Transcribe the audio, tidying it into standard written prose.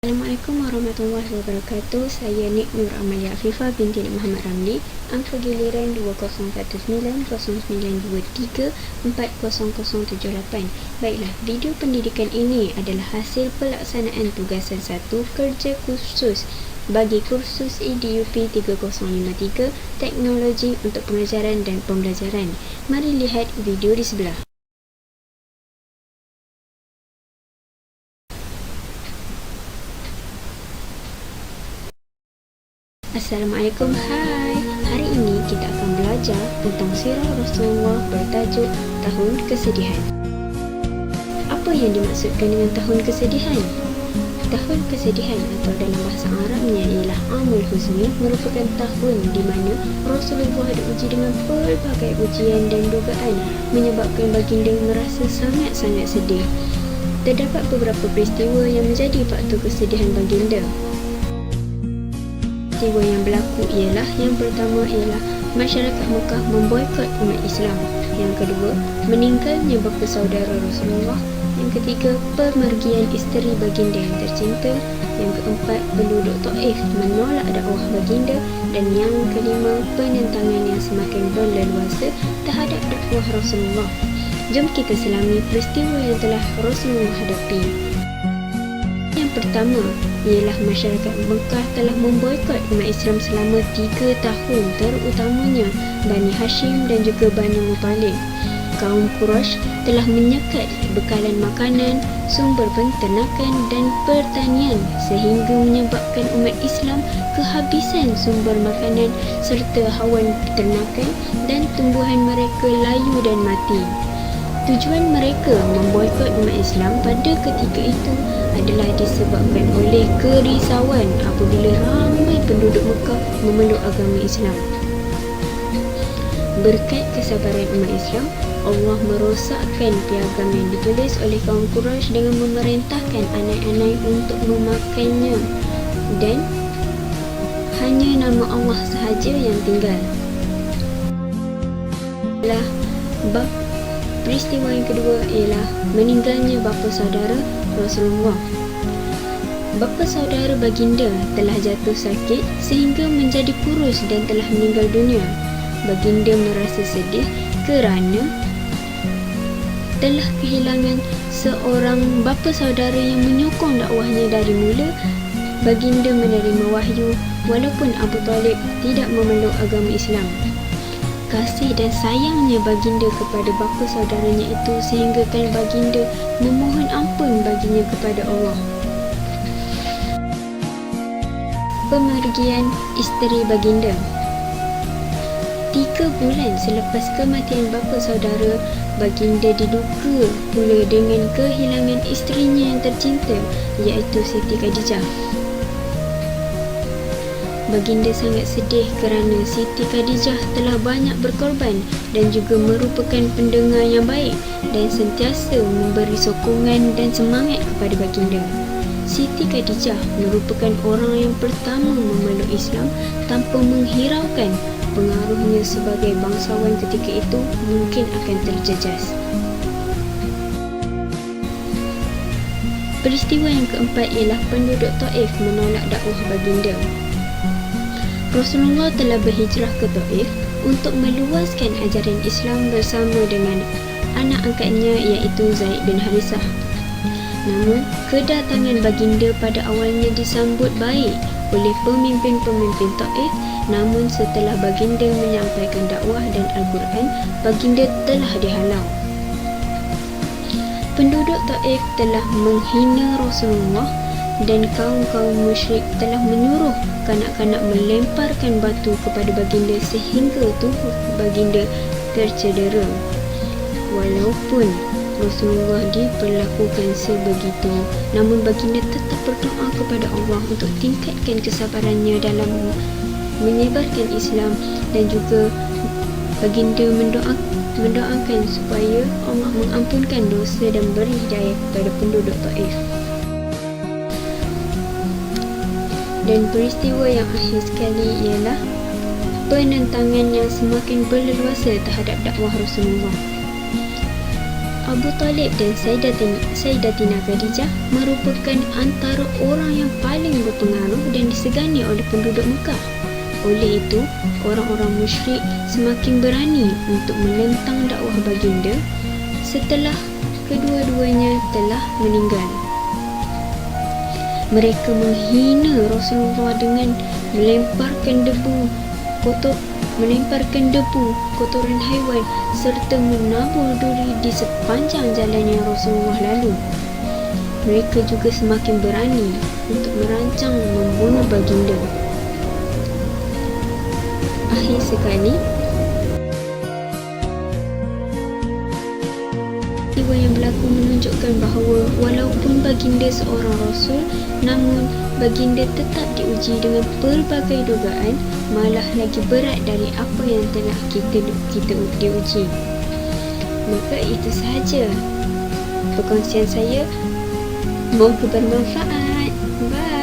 Assalamualaikum warahmatullahi wabarakatuh. Saya Nik Nur Amalia Afifah binti Nik Muhammad Ramli. Angka giliran 2019-009-223-40078. Baiklah, video pendidikan ini adalah hasil pelaksanaan tugasan 1 kerja khusus bagi kursus EDUP 3053 Teknologi untuk Pengajaran dan Pembelajaran. Mari lihat video di sebelah. Assalamualaikum, hai. Hari ini kita akan belajar tentang sirah Rasulullah bertajuk Tahun Kesedihan. Apa yang dimaksudkan dengan tahun kesedihan? Tahun kesedihan atau dalam bahasa Arabnya ialah Amul Huzni, merupakan tahun di mana Rasulullah diuji dengan pelbagai ujian dan dugaan menyebabkan baginda merasa sangat-sangat sedih. Terdapat beberapa peristiwa yang menjadi faktor kesedihan baginda. Peristiwa yang berlaku ialah, yang pertama ialah masyarakat Mekah memboikot umat Islam. Yang kedua, meninggalnya bapa saudara Rasulullah. Yang ketiga, pemergian isteri baginda yang tercinta. Yang keempat, penduduk Taif menolak dakwah baginda. Dan yang kelima, penentangan yang semakin berleluasa terhadap dakwah Rasulullah. Jom kita selami peristiwa yang telah Rasulullah hadapi. Yang pertama ialah masyarakat Mekah telah memboikot umat Islam selama 3 tahun, terutamanya Bani Hashim dan juga Bani Muttalib. Kaum Quraisy telah menyekat bekalan makanan, sumber penternakan dan pertanian sehingga menyebabkan umat Islam kehabisan sumber makanan serta hawan peternakan dan tumbuhan mereka layu dan mati. Tujuan mereka memboikot umat Islam pada ketika itu adalah disebabkan oleh kerisauan apabila ramai penduduk Mekah memeluk agama Islam. Berkat kesabaran umat Islam, Allah merosakkan piagam yang ditulis oleh kaum Quraisy dengan memerintahkan anai-anai untuk memakannya, dan hanya nama Allah sahaja yang tinggal. Peristiwa yang kedua ialah meninggalnya bapa saudara Rasulullah. Bapa saudara baginda telah jatuh sakit sehingga menjadi kurus dan telah meninggal dunia. Baginda merasa sedih kerana telah kehilangan seorang bapa saudara yang menyokong dakwahnya dari mula. Baginda menerima wahyu walaupun Abu Talib tidak memeluk agama Islam. Kasih dan sayangnya baginda kepada bapa saudaranya itu sehinggakan baginda memohon ampun baginya kepada Allah. Pemergian isteri baginda. 3 bulan selepas kematian bapa saudara, baginda diduga pula dengan kehilangan isterinya yang tercinta, iaitu Siti Khadijah. Baginda sangat sedih kerana Siti Khadijah telah banyak berkorban dan juga merupakan pendengar yang baik dan sentiasa memberi sokongan dan semangat kepada baginda. Siti Khadijah merupakan orang yang pertama memeluk Islam tanpa menghiraukan pengaruhnya sebagai bangsawan ketika itu mungkin akan terjejas. Peristiwa yang keempat ialah penduduk Taif menolak dakwah baginda. Rasulullah telah berhijrah ke Taif untuk meluaskan ajaran Islam bersama dengan anak angkatnya iaitu Zaid bin Harithah. Namun, kedatangan baginda pada awalnya disambut baik oleh pemimpin-pemimpin Taif. Namun setelah baginda menyampaikan dakwah dan Al-Quran, baginda telah dihalau. Penduduk Taif telah menghina Rasulullah dan kaum-kaum musyrik telah menyuruh kanak-kanak melemparkan batu kepada baginda sehingga tubuh baginda tercedera. Walaupun Rasulullah diperlakukan sebegitu, namun baginda tetap berdoa kepada Allah untuk tingkatkan kesabarannya dalam menyebarkan Islam, dan juga baginda mendoakan supaya Allah mengampunkan dosa dan beri hidayah kepada penduduk Taif. Dan peristiwa yang akhir sekali ialah penentangan yang semakin berleluasa terhadap dakwah Rasulullah. Abu Talib dan Sayyidatina Khadijah merupakan antara orang yang paling berpengaruh dan disegani oleh penduduk Mekah. Oleh itu, orang-orang musyrik semakin berani untuk menentang dakwah baginda setelah kedua-duanya telah meninggal. Mereka menghina Rasulullah dengan melemparkan debu, kotoran haiwan serta menabur duri di sepanjang jalan yang Rasulullah lalu. Mereka juga semakin berani untuk merancang membunuh baginda. Akhir sekali, peristiwa yang berlaku menunjukkan bahawa walaupun baginda seorang rasul, namun baginda tetap diuji dengan pelbagai dugaan, malah lagi berat dari apa yang telah kita diuji. Maka itu sahaja perkongsian saya. Moga bermanfaat. Bye.